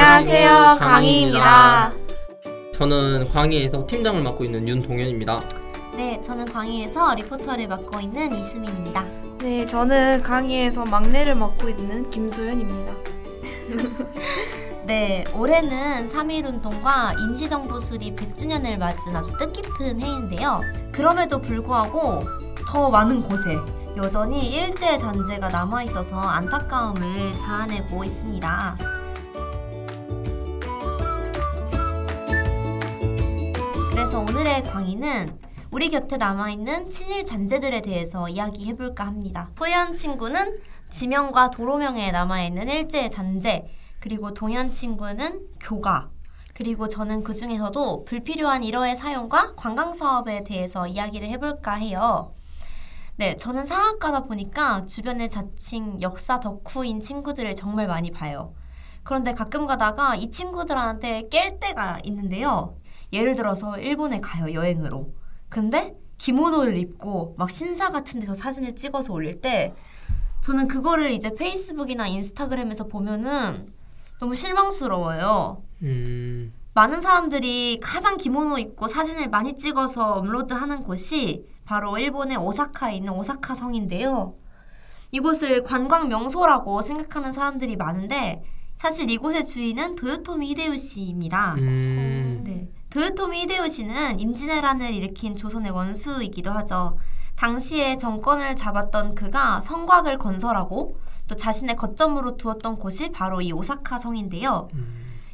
안녕하세요, 광희입니다. 저는 광희에서 팀장을 맡고 있는 윤동현입니다. 네, 저는 광희에서 리포터를 맡고 있는 이수민입니다. 네, 저는 광희에서 막내를 맡고 있는 김소연입니다. 네, 올해는 3.1운동과 임시정부 수립 100주년을 맞은 아주 뜻깊은 해인데요. 그럼에도 불구하고 더 많은 곳에 여전히 일제 잔재가 남아있어서 안타까움을 자아내고 있습니다. 그래서 오늘의 광희는 우리 곁에 남아있는 친일 잔재들에 대해서 이야기해볼까 합니다. 소연 친구는 지명과 도로명에 남아있는 일제 잔재, 그리고 동현 친구는 교가, 그리고 저는 그 중에서도 불필요한 일어의 사용과 관광사업에 대해서 이야기를 해볼까 해요. 네, 저는 상학가다 보니까 주변에 자칭 역사 덕후인 친구들을 정말 많이 봐요. 그런데 가끔 가다가 이 친구들한테 깰 때가 있는데요. 예를 들어서 일본에 가요, 여행으로. 근데 기모노를 입고 막 신사 같은 데서 사진을 찍어서 올릴 때 저는 그거를 이제 페이스북이나 인스타그램에서 보면은 너무 실망스러워요. 많은 사람들이 가장 기모노 입고 사진을 많이 찍어서 업로드하는 곳이 바로 일본의 오사카에 있는 오사카 성인데요. 이곳을 관광 명소라고 생각하는 사람들이 많은데 사실 이곳의 주인은 도요토미 히데요시입니다. 네. 도요토미 히데요시는 임진왜란을 일으킨 조선의 원수이기도 하죠. 당시에 정권을 잡았던 그가 성곽을 건설하고 또 자신의 거점으로 두었던 곳이 바로 이 오사카 성인데요.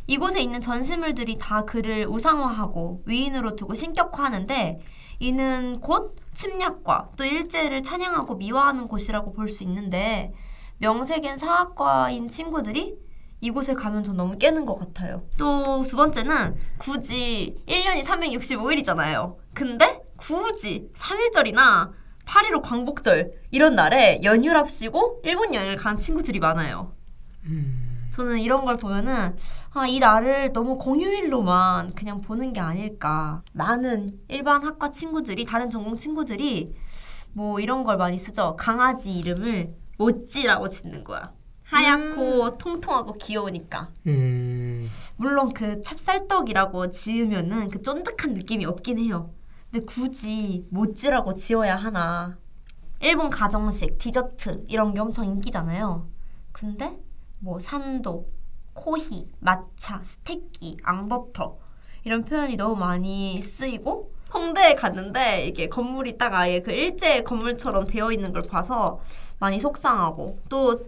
이곳에 있는 전시물들이 다 그를 우상화하고 위인으로 두고 신격화하는데 이는 곧 침략과 또 일제를 찬양하고 미화하는 곳이라고 볼 수 있는데 명색인 사학과인 친구들이 이곳에 가면 저 너무 깨는 것 같아요. 또 두 번째는 굳이 1년이 365일이잖아요. 근데 굳이 3.1절이나 8.15 광복절 이런 날에 연휴랍시고 일본 여행을 간 친구들이 많아요. 저는 이런 걸 보면은 이 날을 너무 공휴일로만 그냥 보는 게 아닐까. 많은 일반 학과 친구들이, 다른 전공 친구들이 뭐 이런 걸 많이 쓰죠. 강아지 이름을 모찌라고 짓는 거야. 하얗고 통통하고 귀여우니까. 물론 그 찹쌀떡이라고 지으면은 그 쫀득한 느낌이 없긴 해요. 근데 굳이 모찌라고 지어야 하나. 일본 가정식, 디저트 이런 게 엄청 인기잖아요. 근데 뭐 산도, 코히, 마차, 스테끼, 앙버터 이런 표현이 너무 많이 쓰이고 홍대에 갔는데 이게 건물이 딱 아예 그 일제 건물처럼 되어 있는 걸 봐서 많이 속상하고 또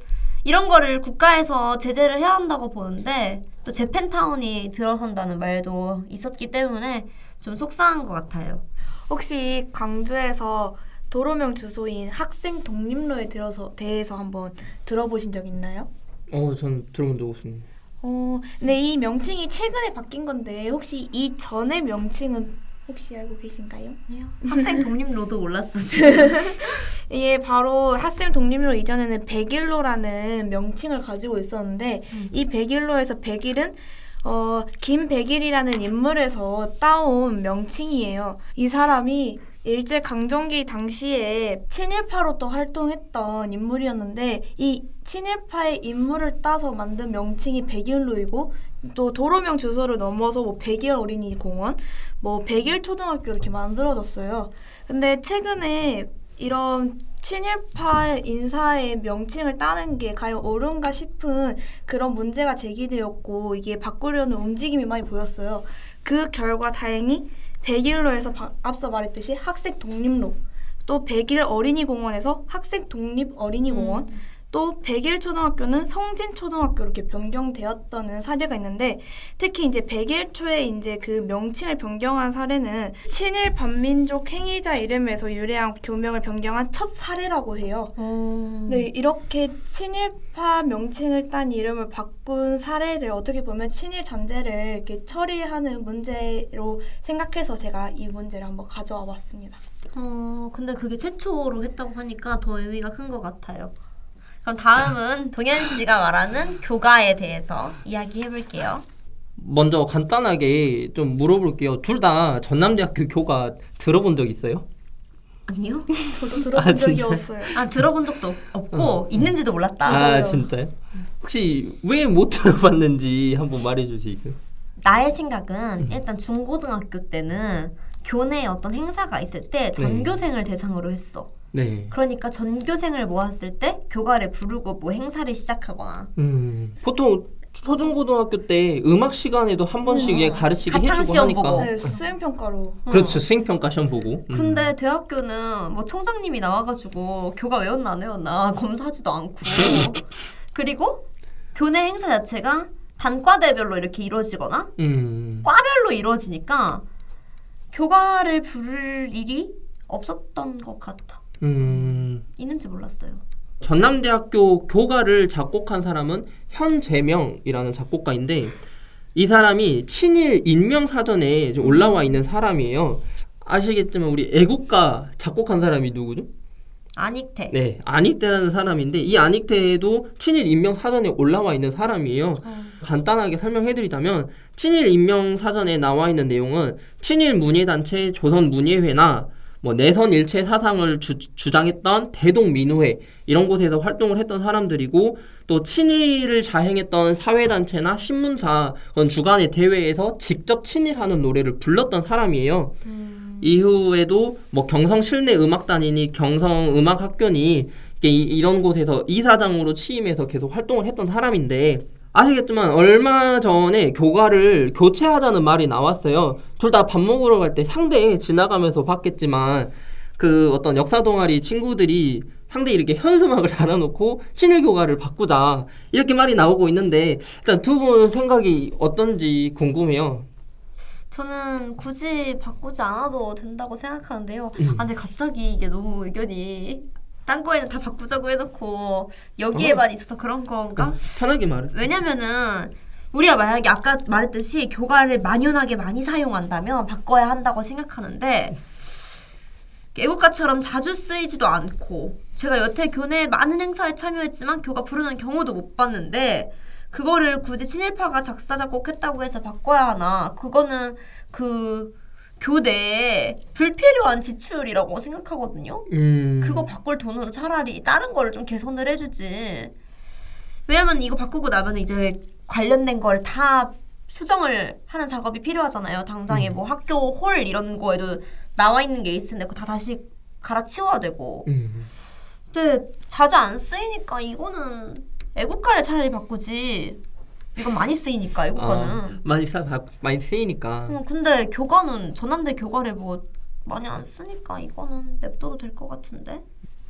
이런 거를 국가에서 제재를 해야 한다고 보는데 또 재팬타운이 들어선다는 말도 있었기 때문에 좀 속상한 것 같아요. 혹시 광주에서 도로명 주소인 학생 독립로에 대해서 한번 들어보신 적 있나요? 전 들어본 적 없습니다. 근데 이 명칭이 최근에 바뀐 건데 혹시 이 전의 명칭은 혹시 알고 계신가요? 아니요. 학생 독립로도 몰랐어 지금. 이게 바로 학생 독립로 이전에는 백일로라는 명칭을 가지고 있었는데 이 백일로에서 백일은 김백일이라는 인물에서 따온 명칭이에요. 이 사람이 일제 강점기 당시에 친일파로 또 활동했던 인물이었는데 이 친일파의 인물을 따서 만든 명칭이 백일로이고 또 도로명 주소를 넘어서 뭐 백일 어린이 공원, 뭐 백일 초등학교 이렇게 만들어졌어요. 근데 최근에 이런 친일파 인사의 명칭을 따는 게 과연 옳은가 싶은 그런 문제가 제기되었고 이게 바꾸려는 움직임이 많이 보였어요. 그 결과 다행히 백일로에서 앞서 말했듯이 학생 독립로, 또 백일 어린이공원에서 학생 독립 어린이공원, 또 백일초등학교는 성진초등학교 이렇게 변경되었다는 사례가 있는데 특히 이제 백일초에 이제 그 명칭을 변경한 사례는 친일 반민족 행위자 이름에서 유래한 교명을 변경한 첫 사례라고 해요. 네, 이렇게 친일파 명칭을 딴 이름을 바꾼 사례를 어떻게 보면 친일 잔재를 이렇게 처리하는 문제로 생각해서 제가 이 문제를 한번 가져와 봤습니다. 근데 그게 최초로 했다고 하니까 더 의미가 큰 것 같아요. 그럼 다음은 동현 씨가 말하는 교가에 대해서 이야기해볼게요. 먼저 간단하게 좀 물어볼게요. 둘 다 전남대학교 교가 들어본 적 있어요? 아니요. 저도 들어본 적이 없어요. 들어본 적도 없고 있는지도 몰랐다. 아 진짜요? 혹시 왜 못 들어봤는지 한번 말해줄 수 있어요? 나의 생각은 일단 중고등학교 때는 교내에 어떤 행사가 있을 때 전교생을 대상으로 했어. 네. 그러니까 전교생을 모았을 때 교가를 부르고 뭐 행사를 시작하거나. 보통 초중고등학교 때 음악 시간에도 한 번씩 가르치게 해주고 하니까. 보고. 네, 수행평가로. 그렇죠. 수행평가 시험 보고. 근데 대학교는 뭐 총장님이 나와가지고 교가 외웠나 안 외웠나 검사하지도 않고 그리고 교내 행사 자체가 단과대별로 이렇게 이루어지거나 과별로 이루어지니까 교가를 부를 일이 없었던 것 같아. 있는지 몰랐어요. 전남대학교 교가를 작곡한 사람은 현재명이라는 작곡가인데 이 사람이 친일 인명사전에 올라와 있는 사람이에요. 아시겠지만 우리 애국가 작곡한 사람이 누구죠? 안익태. 네, 안익태라는 사람인데 이 안익태도 친일 인명사전에 올라와 있는 사람이에요. 간단하게 설명해드리자면 친일 인명사전에 나와 있는 내용은 친일 문예단체 조선문예회나 뭐 내선일체 사상을 주장했던 대동민우회 이런 곳에서 활동을 했던 사람들이고 또 친일을 자행했던 사회단체나 신문사 그런 주간의 대회에서 직접 친일하는 노래를 불렀던 사람이에요. 이후에도 뭐 경성실내음악단이니 경성음악학교니 이런 곳에서 이사장으로 취임해서 계속 활동을 했던 사람인데 아시겠지만 얼마 전에 교가를 교체하자는 말이 나왔어요. 둘 다 밥 먹으러 갈 때 상대 지나가면서 봤겠지만 그 어떤 역사 동아리 친구들이 상대 이렇게 현수막을 달아놓고 친일 교가를 바꾸자 이렇게 말이 나오고 있는데 일단 두 분 생각이 어떤지 궁금해요. 저는 굳이 바꾸지 않아도 된다고 생각하는데요. 근데 갑자기 이게 너무 의견이 딴 거에는 다 바꾸자고 해놓고 여기에만 있어서 그런 건가? 편하게 말해. 왜냐면은 우리가 만약에 아까 말했듯이 교가를 만연하게 많이 사용한다면 바꿔야 한다고 생각하는데 애국가처럼 자주 쓰이지도 않고 제가 여태 교내 많은 행사에 참여했지만 교가 부르는 경우도 못 봤는데 그거를 굳이 친일파가 작사 작곡했다고 해서 바꿔야 하나? 그거는 그 교내에 불필요한 지출이라고 생각하거든요. 그거 바꿀 돈으로 차라리 다른 거를 좀 개선을 해주지. 왜냐면 이거 바꾸고 나면 이제 관련된 걸 다 수정을 하는 작업이 필요하잖아요. 당장에 뭐 학교 홀 이런 거에도 나와 있는 게 있을 텐데 그거 다 다시 갈아치워야 되고. 근데 자주 안 쓰이니까 이거는 애국가를 차라리 바꾸지. 이건 많이 쓰이니까 애국가는. 많이 쓰이니까. 근데 교가는 전남대 교가를 뭐 많이 안 쓰니까 이거는 냅둬도 될 것 같은데.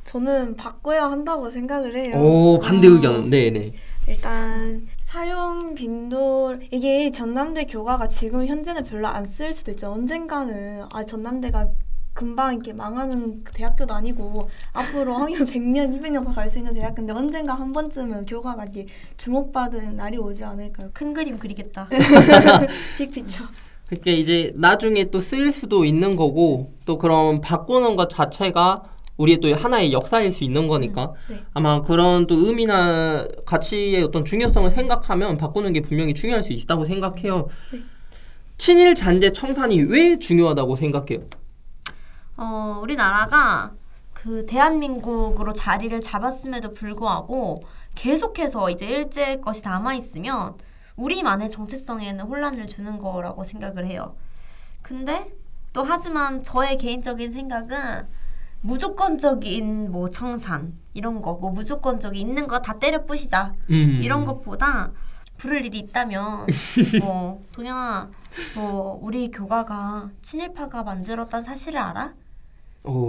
저는 바꿔야 한다고 생각을 해요. 오, 반대 의견. 네네. 일단 사용 빈도 이게 전남대 교가가 지금 현재는 별로 안 쓰일 수도 있죠. 언젠가는 전남대가 금방 이렇게 망하는 대학교도 아니고 앞으로 하면 100년, 200년 더 갈 수 있는 대학교인데 언젠가 한 번쯤은 교가가 이렇게 주목받은 날이 오지 않을까요? 큰 그림 그리겠다. 빅피처. 그러니까 이제 나중에 또 쓰일 수도 있는 거고 또 그런 바꾸는 것 자체가 우리의 또 하나의 역사일 수 있는 거니까 네. 아마 그런 또 의미나 가치의 어떤 중요성을 생각하면 바꾸는 게 분명히 중요할 수 있다고 생각해요. 네. 친일 잔재 청산이 왜 중요하다고 생각해요? 우리나라가 그 대한민국으로 자리를 잡았음에도 불구하고 계속해서 이제 일제의 것이 남아있으면 우리만의 정체성에는 혼란을 주는 거라고 생각을 해요. 근데 또 하지만 저의 개인적인 생각은 무조건적인 뭐 청산 이런 거 뭐 무조건적인 있는 거 다 때려 부시자 이런 것보다 부를 일이 있다면 뭐 동현아 뭐 우리 교가가 친일파가 만들었다는 사실을 알아?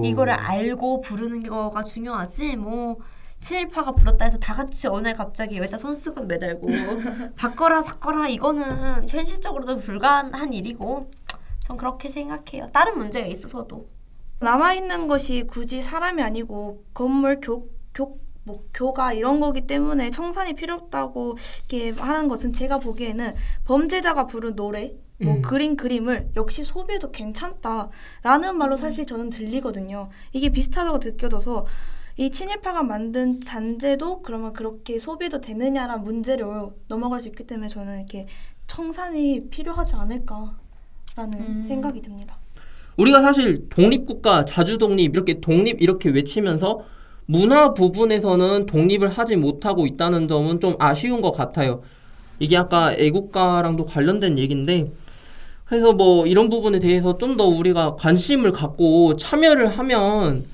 이거를 알고 부르는 거가 중요하지 뭐 친일파가 불렀다 해서 다 같이 어느 날 갑자기 여기다 손수건 매달고 바꿔라 이거는 현실적으로도 불가한 일이고 전 그렇게 생각해요. 다른 문제가 있어서도 남아있는 것이 굳이 사람이 아니고 건물, 교가 이런 거기 때문에 청산이 필요 없다고 이렇게 하는 것은 제가 보기에는 범죄자가 부른 노래 뭐 그림을 역시 소비해도 괜찮다라는 말로 사실 저는 들리거든요. 이게 비슷하다고 느껴져서 이 친일파가 만든 잔재도 그러면 그렇게 소비해도 되느냐라는 문제를 넘어갈 수 있기 때문에 저는 이렇게 청산이 필요하지 않을까라는 생각이 듭니다. 우리가 사실 독립국가, 자주독립 이렇게 독립 이렇게 외치면서 문화 부분에서는 독립을 하지 못하고 있다는 점은 좀 아쉬운 것 같아요. 이게 아까 애국가랑도 관련된 얘기인데 그래서 뭐 이런 부분에 대해서 좀 더 우리가 관심을 갖고 참여를 하면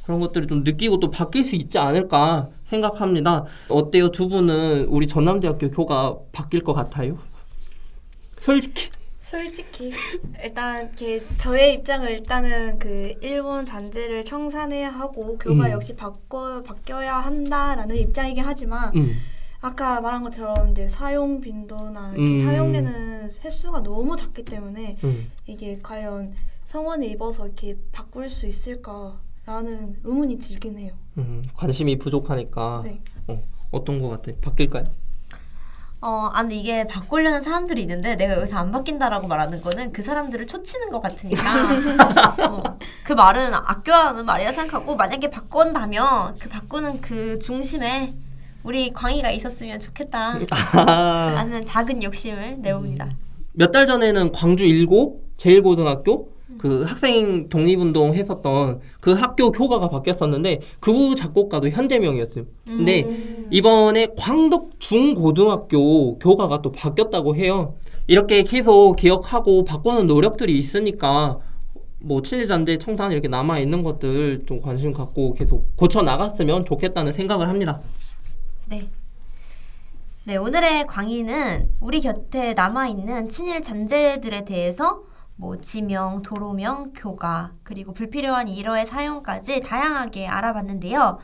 그런 것들을 좀 느끼고 또 바뀔 수 있지 않을까 생각합니다. 어때요? 두 분은 우리 전남대학교 교가 바뀔 것 같아요? 솔직히 일단 저의 입장을 일단은 그 일본 잔재를 청산해야 하고 교가 역시 바뀌어야 한다라는 입장이긴 하지만 아까 말한 것처럼 이제 사용 빈도나 이렇게 사용되는 횟수가 너무 작기 때문에 이게 과연 성원에 입어서 이렇게 바꿀 수 있을까라는 의문이 들긴 해요. 관심이 부족하니까. 네. 어떤 것 같아? 바뀔까요? 근데 이게 바꾸려는 사람들이 있는데 내가 여기서 안 바뀐다라고 말하는 거는 그 사람들을 초치는 것 같으니까 그 말은 아껴하는 말이라 생각하고 만약에 바꾼다면 그 바꾸는 그 중심에 우리 광희가 있었으면 좋겠다 라는 작은 욕심을 내봅니다. 몇 달 전에는 광주 1고 제1고등학교 그 학생 독립운동 했었던 그 학교 교가가 바뀌었었는데 그 작곡가도 현재명이었어요. 근데 이번에 광덕 중고등학교 교가가 또 바뀌었다고 해요. 이렇게 계속 기억하고 바꾸는 노력들이 있으니까 뭐 친일잔재 청산 이렇게 남아있는 것들 좀 관심 갖고 계속 고쳐나갔으면 좋겠다는 생각을 합니다. 네, 오늘의 광희는 우리 곁에 남아있는 친일 잔재들에 대해서 뭐 지명, 도로명, 교가, 그리고 불필요한 일어의 사용까지 다양하게 알아봤는데요.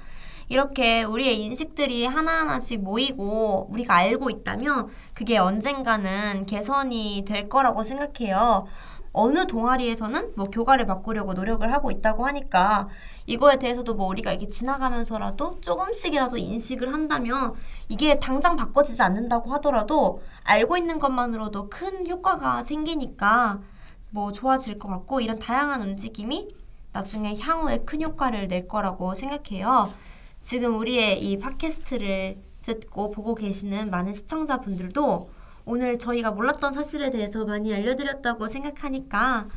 이렇게 우리의 인식들이 하나하나씩 모이고 우리가 알고 있다면 그게 언젠가는 개선이 될 거라고 생각해요. 어느 동아리에서는 뭐 교가를 바꾸려고 노력을 하고 있다고 하니까 이거에 대해서도 뭐 우리가 이렇게 지나가면서라도 조금씩이라도 인식을 한다면 이게 당장 바꿔지지 않는다고 하더라도 알고 있는 것만으로도 큰 효과가 생기니까 뭐 좋아질 것 같고 이런 다양한 움직임이 나중에 향후에 큰 효과를 낼 거라고 생각해요. 지금 우리의 이 팟캐스트를 듣고 보고 계시는 많은 시청자분들도 오늘 저희가 몰랐던 사실에 대해서 많이 알려드렸다고 생각하니까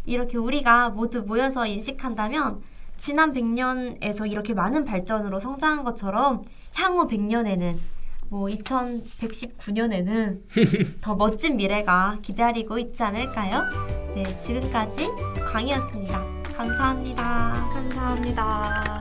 이렇게 우리가 모두 모여서 인식한다면 지난 100년에서 이렇게 많은 발전으로 성장한 것처럼 향후 100년에는 뭐 2119년에는 더 멋진 미래가 기다리고 있지 않을까요? 네, 지금까지 광희였습니다. 감사합니다. 감사합니다.